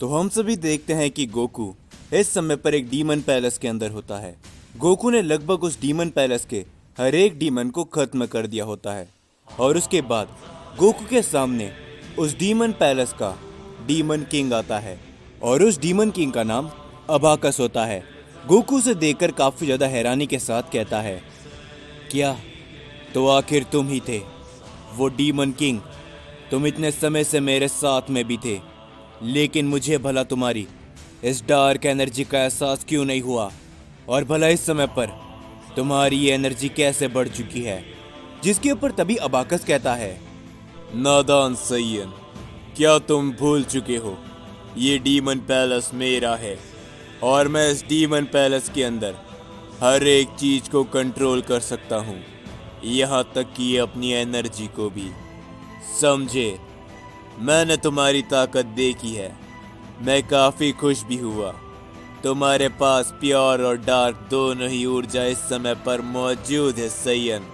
तो हम सभी देखते हैं कि गोकू इस समय पर एक डीमन पैलेस के अंदर होता है। गोकू ने लगभग उस डीमन पैलेस के हर एक डीमन को खत्म कर दिया होता है और उसके बाद गोकू के सामने उस डीमन पैलेस का डीमन किंग आता है और उस डीमन किंग का नाम अबाकस होता है। गोकू उसे देखकर काफी ज्यादा हैरानी के साथ कहता है, क्या तो आखिर तुम ही थे वो डीमन किंग? तुम इतने समय से मेरे साथ में भी थे, लेकिन मुझे भला तुम्हारी इस डार्क एनर्जी का एहसास क्यों नहीं हुआ? और भला इस समय पर तुम्हारी ये एनर्जी कैसे बढ़ चुकी है? जिसके ऊपर तभी अबाकस कहता है, नादान सैयन, क्या तुम भूल चुके हो ये डीमन पैलेस मेरा है और मैं इस डीमन पैलेस के अंदर हर एक चीज को कंट्रोल कर सकता हूँ, यहाँ तक कि अपनी एनर्जी को भी। समझे? मैंने तुम्हारी ताकत देखी है, मैं काफी खुश भी हुआ। तुम्हारे पास प्योर और डार्क दोनों ही ऊर्जा इस समय पर मौजूद है सैयन।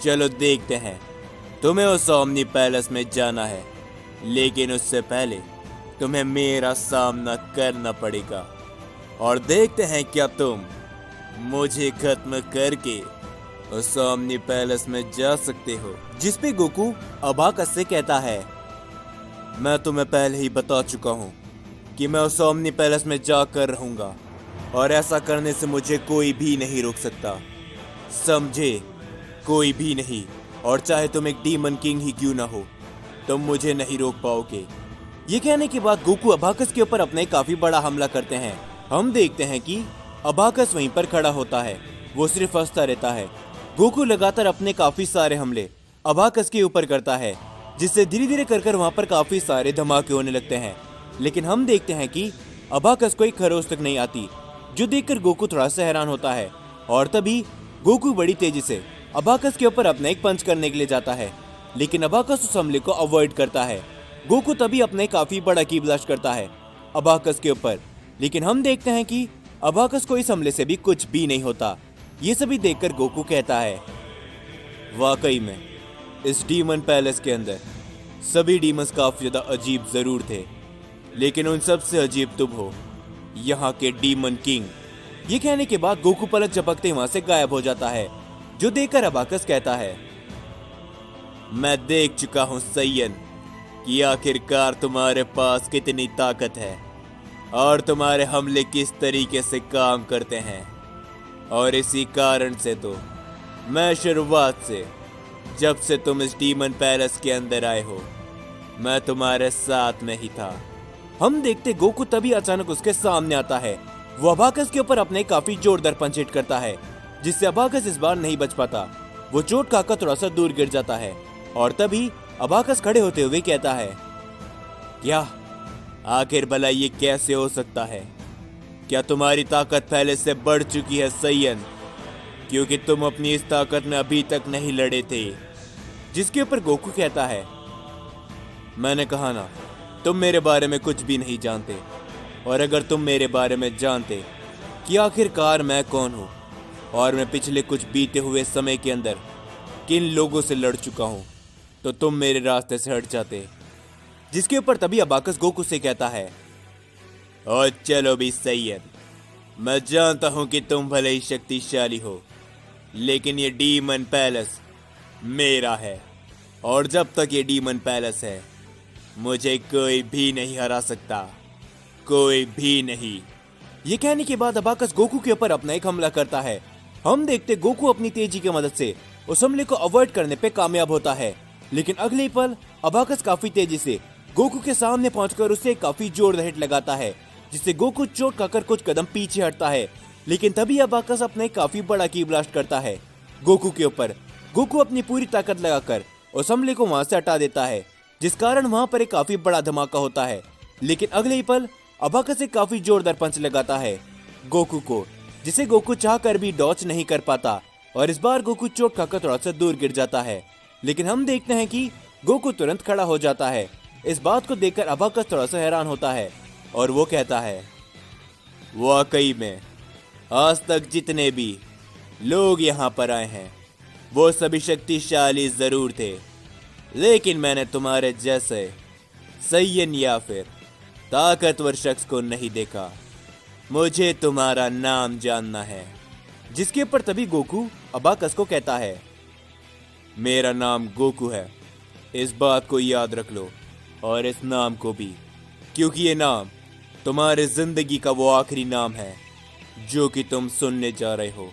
चलो देखते हैं, तुम्हें उस ओमनी पैलेस में जाना है, लेकिन उससे पहले तुम्हें मेरा सामना करना पड़ेगा और देखते हैं क्या तुम मुझे खत्म करके उस ओमनी पैलेस में जा सकते हो। जिस पे गोकू अबाकस से कहता है, मैं तुम्हें पहले ही बता चुका हूँ कि मैं उस ओमनी पैलेस में जाकर रहूंगा और ऐसा करने से मुझे कोई भी नहीं रोक सकता। समझे? कोई भी नहीं। और चाहे तुम एक डीमन किंग ही क्यों ना हो, तुम मुझे नहीं रोक पाओगे। ये कहने के बाद गोकू अबाकस के ऊपर अपने काफी बड़ा हमला करते हैं। हम देखते हैं कि अबाकस वहीं पर खड़ा होता है, वो सिर्फ हंसता रहता है। गोकू लगातार अपने काफी सारे हमले अबाकस के ऊपर करता है, जिससे धीरे धीरे कर वहां पर काफी सारे धमाके होने लगते हैं। लेकिन हम देखते हैं कि अबाकस को एक खरोच तक नहीं आती, जो देखकर गोकू थोड़ा सा हैरान होता है। और तभी गोकू बड़ी तेजी से अबाकस के ऊपर अपना एक पंच करने के लिए जाता है, लेकिन अबाकस उस हमले को अवॉइड करता है। गोकू तभी अपने काफी बड़ा की ब्लास्ट करता है अबाकस के ऊपर, लेकिन हम देखते हैं कि अबाकस को इस हमले से भी कुछ भी नहीं होता। ये सभी देखकर गोकू कहता है, वाकई में इस डीमन पैलेस के अंदर सभी डीमंस काफी ज्यादा अजीब जरूर थे, लेकिन उन सबसे अजीब तुम हो, यहाँ के डीमन किंग। ये कहने के बाद गोकू पलक झपकते वहां से गायब हो जाता है, जो देखकर अबाकस कहता है, मैं देख चुका हूँ सैयन कि आखिरकार तुम्हारे पास कितनी ताकत है और तुम्हारे हमले किस तरीके से काम करते हैं। और इसी कारण से तो मैं शुरुआत से, जब से तुम इस डीमन पैलेस के अंदर आए हो, मैं तुम्हारे साथ में ही था। हम देखते गोकू तभी अचानक उसके सामने आता है। वो अबाकस के ऊपर अपने काफी जोरदार पंच हिट करता है, जिससे अबाकस इस बार नहीं बच पाता। वो चोट खाकर थोड़ा सा दूर गिर जाता है और तभी अबाकस खड़े होते हुए कहता है, क्या आखिर भला ये कैसे हो सकता है? क्या तुम्हारी ताकत पहले से बढ़ चुकी है सैयन? क्योंकि तुम अपनी इस ताकत में अभी तक नहीं लड़े थे। जिसके ऊपर गोकू कहता है, मैंने कहा ना, तुम मेरे बारे में कुछ भी नहीं जानते, और अगर तुम मेरे बारे में जानते कि आखिरकार मैं कौन हूँ और मैं पिछले कुछ बीते हुए समय के अंदर किन लोगों से लड़ चुका हूँ, तो तुम मेरे रास्ते से हट जाते। जिसके ऊपर तभी अबाकस गोकू से कहता है, और चलो भी सैयद, मैं जानता हूं कि तुम भले ही शक्तिशाली हो, लेकिन ये डीमन पैलेस मेरा है, और जब तक ये डीमन पैलेस है, मुझे कोई भी नहीं हरा सकता, कोई भी नहीं। ये कहने के बाद अबाकस गोकू के ऊपर अपना एक हमला करता है। हम देखते गोकू अपनी तेजी की मदद से उस हमले को अवॉइड करने पे कामयाब होता है, लेकिन अगले पल अबाकस काफी तेजी से गोकू के सामने पहुंचकर उसे काफी जोरदार हिट लगाता है, जिससे गोकू चोट खाकर कुछ कदम पीछे हटता है। लेकिन तभी अबाकस अपने काफी बड़ा की ब्लास्ट करता है गोकू के ऊपर। गोकू अपनी पूरी ताकत लगाकर उस हमले को वहां से हटा देता है, जिस कारण वहां पर एक काफी बड़ा धमाका होता है। लेकिन अगले ही पल अबाकस एक काफी जोरदार पंच लगाता है गोकू को, जिसे गोकू चाहकर भी डॉच नहीं कर पाता और इस बार गोकू चोट खाकर थोड़ा सा दूर गिर जाता है। लेकिन हम देखते हैं कि गोकू तुरंत खड़ा हो जाता है। इस बात को देखकर अबाकस थोड़ा सा हैरान होता है और वो कहता है, वाकई में आज तक जितने भी लोग यहाँ पर आए हैं वो सभी शक्तिशाली जरूर थे, लेकिन मैंने तुम्हारे जैसे सैयन या फिर ताकतवर शख्स को नहीं देखा। मुझे तुम्हारा नाम जानना है। जिसके ऊपर तभी गोकू अबाकस को कहता है, मेरा नाम गोकू है, इस बात को याद रख लो और इस नाम को भी, क्योंकि ये नाम तुम्हारे जिंदगी का वो आखिरी नाम है जो कि तुम सुनने जा रहे हो।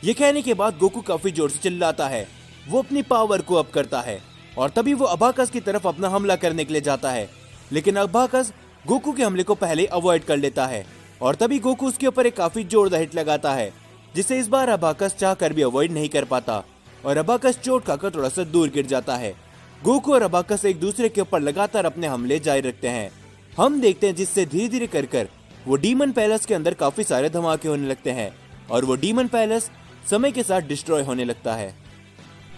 ये कहने के बाद गोकू काफी जोर से चिल्लाता है। वो अपनी पावर को अप करता है और तभी वो अबाकस की तरफ अपना हमला करने के लिए जाता है, लेकिन अबाकस गोकू के हमले को पहले अवॉइड कर लेता है और तभी गोकू उसके ऊपर एक काफी जोरदार हिट लगाता है, जिसे इस बार अबाकस चाहकर भी अवॉइड नहीं कर पाता और अबाकस चोट खाकर थोड़ा सा दूर गिर जाता है। गोकू और अबाकस एक दूसरे के ऊपर लगातार अपने हमले जारी रखते हैं। हम देखते हैं जिससे धीरे धीरे कर वो डीमन पैलेस के अंदर काफी सारे धमाके होने लगते हैं और वो डीमन पैलेस समय के साथ डिस्ट्रॉय होने लगता है।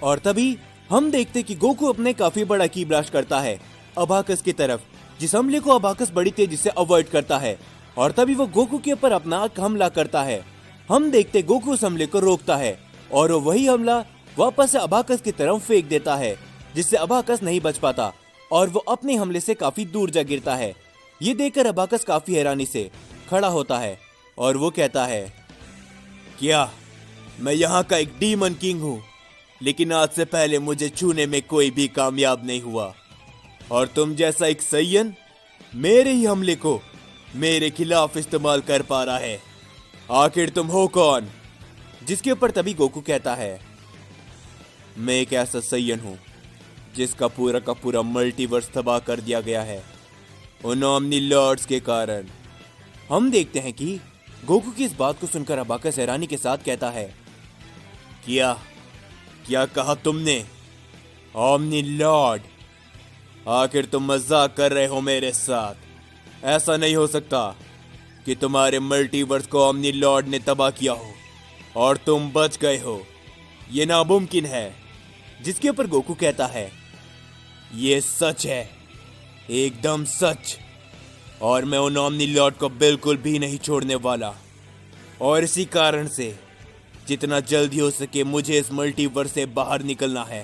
और तभी हम देखते हैं कि गोकू अपने काफी बड़ा की ब्लास्ट करता है अबाकस की तरफ, जिस हमले को अबाकस बड़ी तेजी से अवॉइड करता है और तभी वो गोकू के ऊपर अपना हमला करता है। हम देखते गोकू उस हमले को रोकता है और वो वही हमला वापस से अबाकस की तरफ फेंक देता है, जिससे अबाकस नहीं बच पाता और वो अपने हमले से काफी दूर जा गिरता है। ये देखकर अबाकस काफी हैरानी से खड़ा होता है और वो कहता है, क्या मैं यहाँ का एक डीमन किंग हूँ, लेकिन आज से पहले मुझे छूने में कोई भी कामयाब नहीं हुआ और तुम जैसा एक सैयन मेरे ही हमले को मेरे खिलाफ इस्तेमाल कर पा रहा है। आखिर तुम हो कौन? जिसके ऊपर तभी गोकू कहता है, मैं एक ऐसा सैयन हूं जिसका पूरा का पूरा मल्टीवर्स तबाह कर दिया गया है उन ओमनी लॉर्ड्स के कारण। हम देखते हैं कि गोकू की इस बात को सुनकर अबाकस हैरानी के साथ कहता है, क्या कहा तुमने? Omni Lord? आखिर तुम मजाक कर रहे हो मेरे साथ? ऐसा नहीं हो सकता कि तुम्हारे मल्टीवर्स को ओमनी लॉर्ड ने तबाह किया हो और तुम बच गए हो। ये नामुमकिन है। जिसके ऊपर गोकू कहता है, ये सच है, एकदम सच, और मैं उन ओमनी लॉर्ड को बिल्कुल भी नहीं छोड़ने वाला। और इसी कारण से जितना जल्दी हो सके मुझे इस मल्टीवर्स से बाहर निकलना है,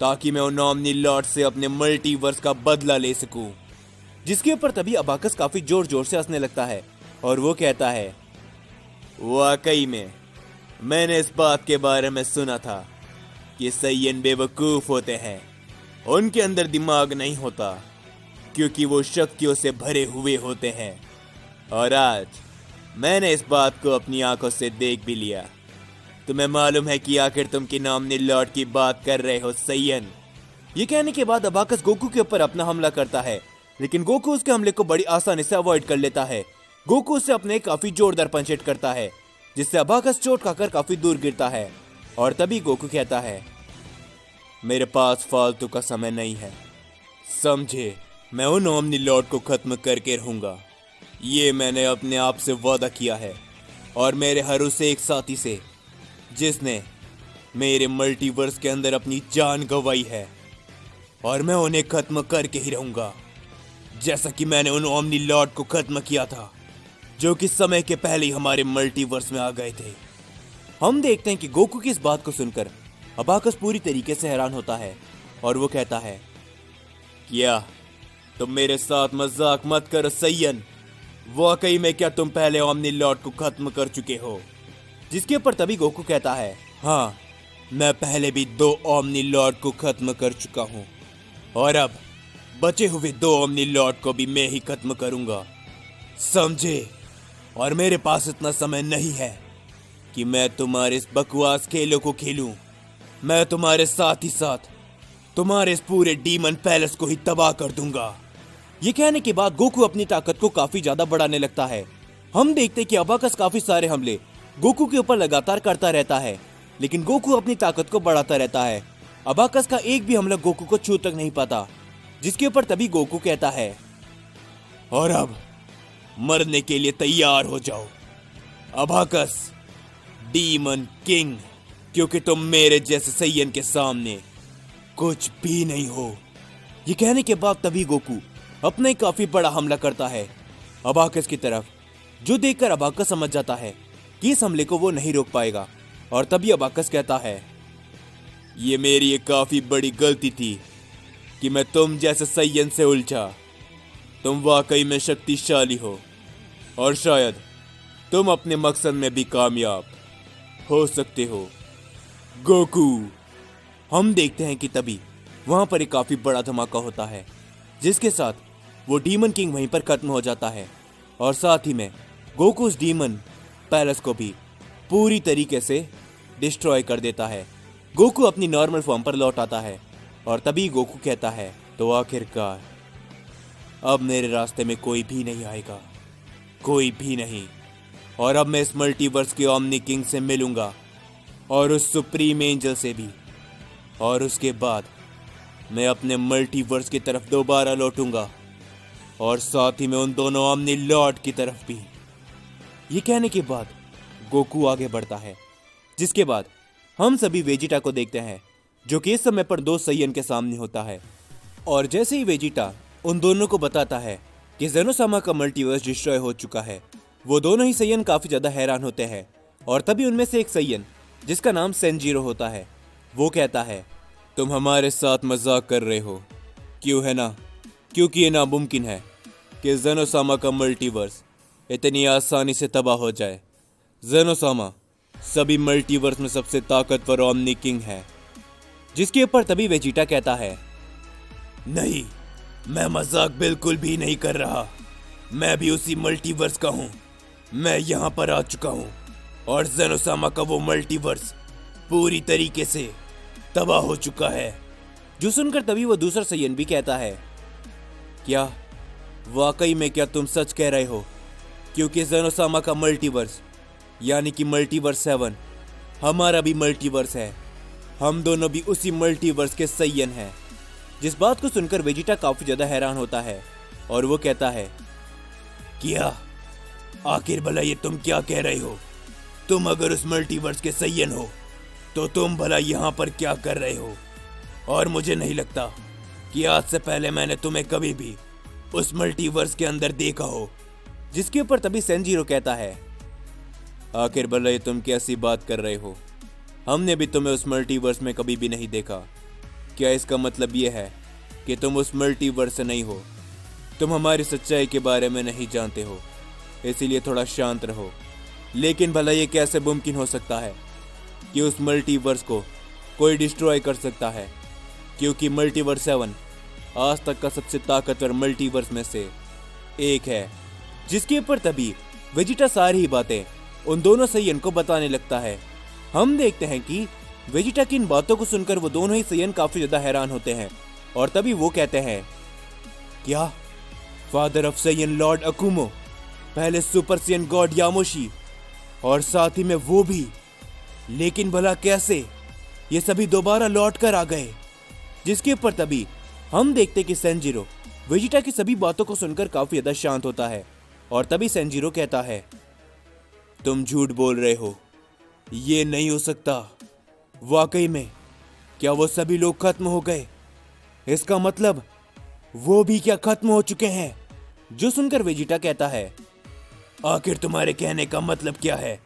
ताकि मैं उन ओमनी लॉर्ड से अपने मल्टीवर्स का बदला ले सकूं। जिसके ऊपर तभी अबाकस काफी जोर जोर से हंसने लगता है और वो कहता है, वाकई में मैंने इस बात के बारे में सुना था कि सैयन बेवकूफ होते हैं, उनके अंदर दिमाग नहीं होता क्योंकि वो शक्तियों से भरे हुए होते हैं। और आज मैंने इस बात को अपनी आंखों से देख भी लिया। तुम्हें मालूम है कि आखिर तुम किन ओमनी लॉर्ड की बात कर रहे हो सैयन? ये कहने के बाद अबाकस गोकू के ऊपर अपना हमला करता है, लेकिन गोकू उसके हमले को बड़ी आसानी से अवॉइड कर लेता है। गोकू उससे अपने काफी जोरदार पंच हिट करता है, जिससे अबाकस चोट खाकर काफी दूर गिरता है। और तभी गोकू कहता है, मेरे पास फालतू का समय नहीं है, समझे? मैं उन ओमनी लॉर्ड को खत्म करके रहूंगा। ये मैंने अपने आप से वादा किया है और मेरे हर उस एक साथी से जिसने मेरे मल्टीवर्स के अंदर अपनी जान गंवाई है, और मैं उन्हें खत्म करके ही रहूंगा, जैसा कि मैंने उन ओमनी लॉर्ड को खत्म किया था जो कि समय के पहले ही हमारे मल्टीवर्स में आ गए थे। हम देखते हैं कि गोकू की इस बात को सुनकर अबाकस पूरी तरीके से हैरान होता है और वो कहता है, क्या तुम मेरे साथ मजाक मत करो सैयन? वाकई में क्या तुम पहले ओमनी लॉर्ड को खत्म कर चुके हो? जिसके ऊपर तभी गोकू कहता है, हाँ, मैं पहले भी 2 ओमनी लॉर्ड को खत्म कर चुका हूँ और अब बचे हुए 2 ओमनी लॉर्ड को भी मैं ही खत्म करूंगा, समझे? और मेरे पास इतना समय नहीं है कि मैं तुम्हारे इस बकवास खेलों को खेलूं। मैं तुम्हारे साथ ही साथ तुम्हारे इस पूरे डीमन पैलेस को ही तबाह कर दूंगा। ये कहने के बाद गोकू अपनी ताकत को काफी ज्यादा बढ़ाने लगता है। हम देखते कि अबाकस काफी सारे हमले गोकू के ऊपर लगातार करता रहता है, लेकिन गोकू अपनी ताकत को बढ़ाता रहता है। अबाकस का एक भी हमला गोकू को छू तक नहीं पाता। जिसके ऊपर तभी गोकू कहता है, और अब मरने के लिए तैयार हो जाओ अबाकस, डीमन किंग, क्योंकि तुम मेरे जैसे सैयन के सामने कुछ भी नहीं हो। ये कहने के बाद तभी गोकू अपना एक काफी बड़ा हमला करता है अबाकस की तरफ, जो देखकर अबाकस समझ जाता है कि इस हमले को वो नहीं रोक पाएगा। और तभी अबाकस कहता है, ये मेरी एक काफी बड़ी गलती थी कि मैं तुम जैसे सैयन से उलझा। तुम वाकई में शक्तिशाली हो और शायद तुम अपने मकसद में भी कामयाब हो सकते हो, गोकू। हम देखते हैं कि तभी वहां पर एक काफी बड़ा धमाका होता है, जिसके साथ वो डीमन किंग वहीं पर खत्म हो जाता है और साथ ही में गोकू उस डीमन पैलेस को भी पूरी तरीके से डिस्ट्रॉय कर देता है। गोकू अपनी नॉर्मल फॉर्म पर लौट आता है और तभी गोकू कहता है, तो आखिरकार अब मेरे रास्ते में कोई भी नहीं आएगा, कोई भी नहीं। और अब मैं इस मल्टीवर्स के ओमनी किंग से मिलूंगा और उस सुप्रीम एंजल से भी, और उसके बाद मैं अपने मल्टीवर्स की तरफ दोबारा लौटूंगा और साथ ही में उन दोनों ओमनी लॉर्ड की तरफ भी। ये कहने के बाद गोकू आगे बढ़ता है, जिसके बाद हम सभी वेजिटा को देखते हैं, जो कि इस समय पर दो सैयन के सामने होता है। और जैसे ही वेजिटा उन दोनों को बताता है कि ज़ेनोसामा का मल्टीवर्स डिस्ट्रॉय हो चुका है, वो दोनों ही सैयन काफी ज्यादा हैरान होते हैं। और तभी उनमें से एक सैयन, जिसका नाम सेंजीरो होता है, वो कहता है, तुम हमारे साथ मजाक कर रहे हो, क्यों है ना? क्योंकि ये नामुमकिन है कि ज़ेनोसामा का मल्टीवर्स इतनी आसानी से तबाह हो जाए। ज़ेनोसामा सभी मल्टीवर्स में सबसे ताकतवर ओमनी किंग है। जिसके ऊपर तभी वेजिटा कहता है, नहीं, मैं मजाक बिल्कुल भी नहीं कर रहा, मैं भी उसी मल्टीवर्स का हूँ। मैं यहाँ पर आ चुका हूँ और ज़ेनोसामा का वो मल्टीवर्स पूरी तरीके से तबाह हो चुका है। जो सुनकर तभी वो दूसरा सैयन भी कहता है, क्या वाकई में, क्या तुम सच कह रहे हो? क्योंकि ज़ेनोसामा का मल्टीवर्स यानी कि मल्टीवर्स 7 हमारा भी मल्टीवर्स है, हम दोनों भी उसी मल्टीवर्स के सैयन हैं। जिस बात को सुनकर वेजिटा काफी ज्यादा हैरान होता है और वो कहता है, क्या आखिर भला ये तुम क्या कह रहे हो? तुम अगर उस मल्टीवर्स के सैयन हो तो तुम भला यहाँ पर क्या कर रहे हो? और मुझे नहीं लगता कि आज से पहले मैंने तुम्हें कभी भी उस मल्टीवर्स के अंदर देखा हो। जिसके ऊपर तभी सेंजीरो कहता है, आखिर भला ये तुम कैसी बात कर रहे हो? हमने भी तुम्हें उस मल्टीवर्स में कभी भी नहीं देखा। क्या इसका मतलब ये है कि तुम उस मल्टीवर्स से नहीं हो? तुम हमारी सच्चाई के बारे में नहीं जानते हो, इसीलिए थोड़ा शांत रहो। लेकिन भला ये कैसे मुमकिन हो सकता है कि उस मल्टीवर्स को कोई डिस्ट्रॉय कर सकता है? क्योंकि मल्टीवर्स 7 आज तक का सबसे ताकतवर मल्टीवर्स में से एक है। जिसके ऊपर तभी वेजिटा सारी ही बातें उन दोनों सैयन को बताने लगता है। हम देखते हैं कि वेजिटा की इन बातों को सुनकर वो दोनों ही सैयन काफी ज्यादा हैरान होते हैं और तभी वो कहते हैं, क्या फादर ऑफ सैयन लॉर्ड अकुमो, पहले सुपर सैयन गॉड यामोशी और साथ ही में वो भी, लेकिन भला कैसे ये सभी दोबारा लौट कर आ गए? जिसके ऊपर तभी हम देखते कि सेंजीरो वेजिटा की सभी बातों को सुनकर काफी ज्यादा शांत होता है और तभी सेंजीरो कहता है, तुम झूठ बोल रहे हो, ये नहीं हो सकता। वाकई में क्या वो सभी लोग खत्म हो गए? इसका मतलब वो भी क्या खत्म हो चुके हैं? जो सुनकर वेजिटा कहता है, आखिर तुम्हारे कहने का मतलब क्या है?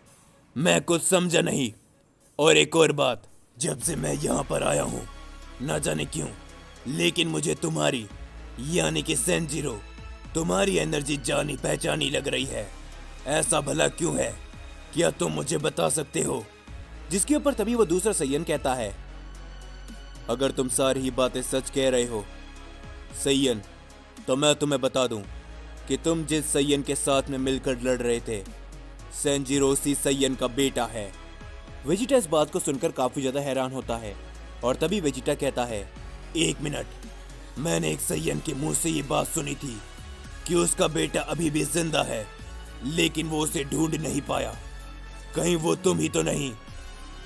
मैं कुछ समझा नहीं। और एक और बात, जब से मैं यहाँ पर आया हूँ, ना जाने क्यों, लेकिन मुझे तुम्हारी यानी कि सेंजीरो तुम्हारी एनर्जी जानी पहचानी लग रही है। ऐसा भला क्यों है? क्या तुम मुझे बता सकते हो? जिसके ऊपर तभी वो दूसरा सैयन कहता है, अगर तुम सारी ही बातें सच कह रहे हो सैयन, तो मैं तुम्हें बता दूं कि तुम जिस सैयन के साथ में मिलकर लड़ रहे थे, सेंजीरो उसी सैयन का बेटा है। वेजिटा इस बात को सुनकर काफी ज्यादा हैरान होता है और तभी वेजिटा कहता है, एक मिनट, मैंने एक सैयन के मुंह से ये बात सुनी थी कि उसका बेटा अभी भी जिंदा है, लेकिन वो उसे ढूंढ नहीं पाया। कहीं वो तुम ही तो नहीं?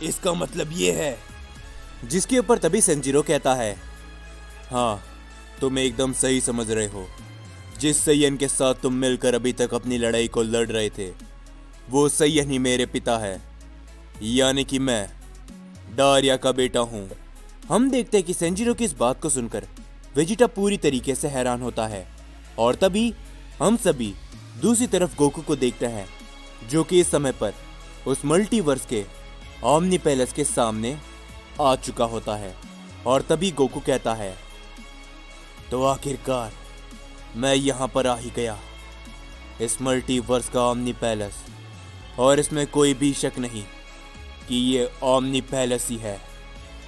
इसका मतलब ये है। जिसके ऊपर तभी सेंजीरो कहता है, हाँ, तुम एकदम सही समझ रहे हो। जिस सैयन के साथ तुम मिलकर अभी तक अपनी लड़ाई को लड़ रहे थे, वो सैयन ही मेरे पिता है, यानी कि मैं डारिया का बेटा हूँ। हम देखते हैं कि सेंजीरो की इस बात को सुनकर वेजिटा पूरी तरीके से हैरान होता है और तभी हम सभी दूसरी तरफ गोकू को देखते हैं, जो कि इस समय पर उस मल्टीवर्स के ओमनी पैलेस के सामने आ चुका होता है। और तभी गोकू कहता है, तो आखिरकार मैं यहाँ पर आ ही गया, इस मल्टीवर्स का ओमनी पैलेस, और इसमें कोई भी शक नहीं कि ये ओमनी पैलेस ही है।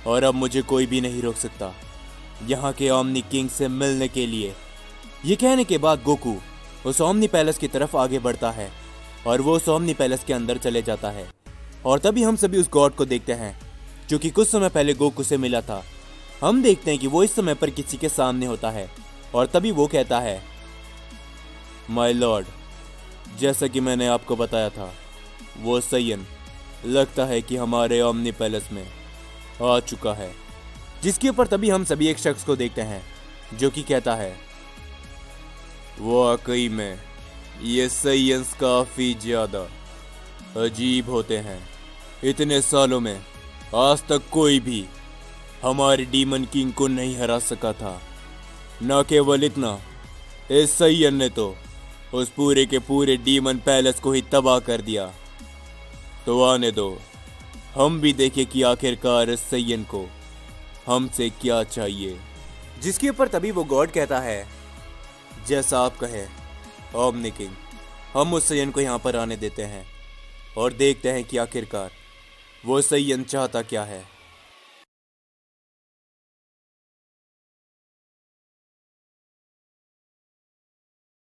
और अब मुझे कोई भी नहीं रोक सकता यहाँ के ओमनी किंग से मिलने के लिए। ये कहने के बाद गोकू उस ओमनी पैलेस की तरफ आगे बढ़ता है और वो उस ओमनी पैलेस के अंदर चले जाता है। और तभी हम सभी उस गॉड को देखते हैं जो कि कुछ समय पहले गोकू से मिला था। हम देखते हैं कि वो इस समय पर किसी के सामने होता है और तभी वो कहता है, माय लॉर्ड, जैसा कि मैंने आपको बताया था, वो सैयन लगता है कि हमारे ओमनी पैलेस में आ चुका है। जिसके ऊपर तभी हम सभी एक शख्स को देखते हैं जो कि कहता है, वाकई में ये सैयन्स काफी ज्यादा अजीब होते हैं। इतने सालों में आज तक कोई भी हमारे डीमन किंग को नहीं हरा सका था। न केवल इतना, इस सैयन ने तो उस पूरे के पूरे डीमन पैलेस को ही तबाह कर दिया। तो आने दो, हम भी देखें कि आखिरकार इस सैयन को हमसे क्या चाहिए। जिसके ऊपर तभी वो गॉड कहता है, जैसा आप कहें ओमनी किंग, हम उस सैयन को यहाँ पर आने देते हैं और देखते हैं कि आखिरकार वो सैयन चाहता क्या है।